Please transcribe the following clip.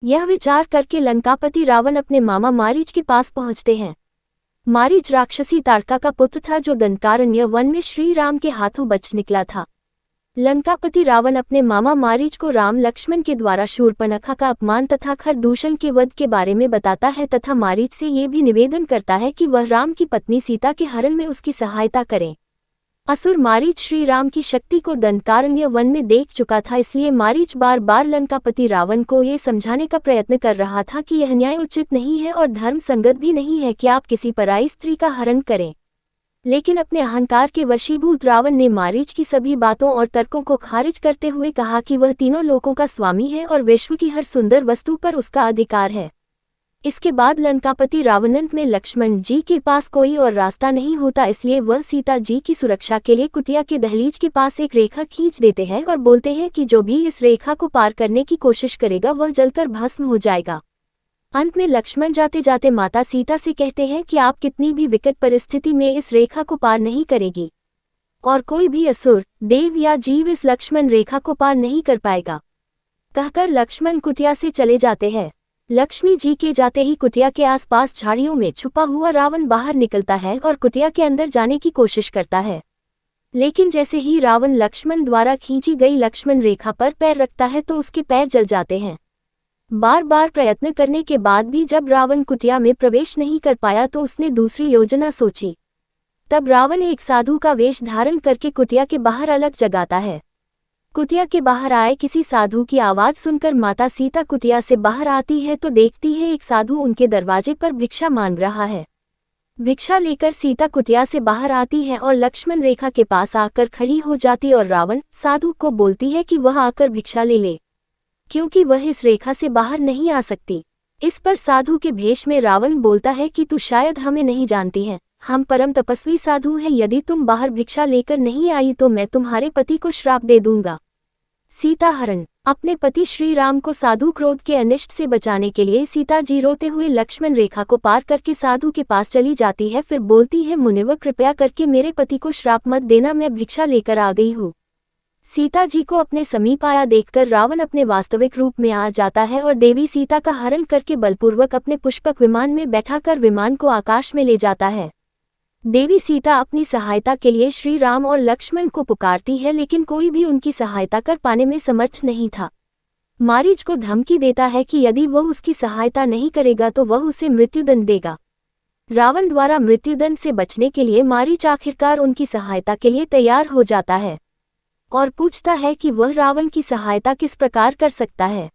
यह विचार करके लंकापति रावण अपने मामा मारीच के पास पहुंचते हैं। मारीच राक्षसी ताड़का का पुत्र था जो दंडकारण्य वन में श्री राम के हाथों बच निकला था। लंकापति रावण अपने मामा मारीच को राम लक्ष्मण के द्वारा शूर्पणखा का अपमान तथा खरदूषण के वध के बारे में बताता है तथा मारीच से ये भी निवेदन करता है कि वह राम की पत्नी सीता के हरण में उसकी सहायता करें। असुर मारीच श्री राम की शक्ति को दंडकारण्य वन में देख चुका था, इसलिए मारीच बार बार लंकापति रावण को ये समझाने का प्रयत्न कर रहा था कि यह न्याय उचित नहीं है और धर्म संगत भी नहीं है कि आप किसी पराई स्त्री का हरण करें। लेकिन अपने अहंकार के वशीभूत रावण ने मारीच की सभी बातों और तर्कों को खारिज करते हुए कहा कि वह तीनों लोकों का स्वामी है और विश्व की हर सुंदर वस्तु पर उसका अधिकार है। इसके बाद लंकापति रावणंत में लक्ष्मण जी के पास कोई और रास्ता नहीं होता, इसलिए वह सीता जी की सुरक्षा के लिए कुटिया के दहलीज के पास एक रेखा खींच देते हैं और बोलते हैं कि जो भी इस रेखा को पार करने की कोशिश करेगा वह जलकर भस्म हो जाएगा। अंत में लक्ष्मण जाते जाते माता सीता से कहते हैं कि आप कितनी भी विकट परिस्थिति में इस रेखा को पार नहीं करेगी और कोई भी असुर, देव या जीव इस लक्ष्मण रेखा को पार नहीं कर पाएगा। कहकर लक्ष्मण कुटिया से चले जाते हैं। लक्ष्मी जी के जाते ही कुटिया के आसपास झाड़ियों में छुपा हुआ रावण बाहर निकलता है और कुटिया के अंदर जाने की कोशिश करता है। लेकिन जैसे ही रावण लक्ष्मण द्वारा खींची गई लक्ष्मण रेखा पर पैर रखता है तो उसके पैर जल जाते हैं। बार बार प्रयत्न करने के बाद भी जब रावण कुटिया में प्रवेश नहीं कर पाया तो उसने दूसरी योजना सोची। तब रावण एक साधु का वेश धारण करके कुटिया के बाहर अलग जगाता है। कुटिया के बाहर आए किसी साधु की आवाज सुनकर माता सीता कुटिया से बाहर आती है तो देखती है एक साधु उनके दरवाजे पर भिक्षा मांग रहा है। भिक्षा लेकर सीता कुटिया से बाहर आती है और लक्ष्मण रेखा के पास आकर खड़ी हो जाती और रावण साधु को बोलती है कि वह आकर भिक्षा ले ले, क्योंकि वह इस रेखा से बाहर नहीं आ सकती। इस पर साधु के भेष में रावण बोलता है कि तू शायद हमें नहीं जानती है, हम परम तपस्वी साधु हैं, यदि तुम बाहर भिक्षा लेकर नहीं आई तो मैं तुम्हारे पति को श्राप दे दूंगा। सीता हरण। अपने पति श्री राम को साधु क्रोध के अनिष्ट से बचाने के लिए सीता जी रोते हुए लक्ष्मण रेखा को पार करके साधु के पास चली जाती है। फिर बोलती है, मुनिवर कृपया करके मेरे पति को श्राप मत देना, मैं भिक्षा लेकर आ गई हूँ। सीता जी को अपने समीप आया देखकर रावण अपने वास्तविक रूप में आ जाता है और देवी सीता का हरण करके बलपूर्वक अपने पुष्पक विमान में बैठाकर विमान को आकाश में ले जाता है। देवी सीता अपनी सहायता के लिए श्री राम और लक्ष्मण को पुकारती है, लेकिन कोई भी उनकी सहायता कर पाने में समर्थ नहीं था। मारीच को धमकी देता है कि यदि वह उसकी सहायता नहीं करेगा तो वह उसे मृत्युदंड देगा। रावण द्वारा मृत्युदंड से बचने के लिए मारीच आखिरकार उनकी सहायता के लिए तैयार हो जाता है और पूछता है कि वह रावण की सहायता किस प्रकार कर सकता है।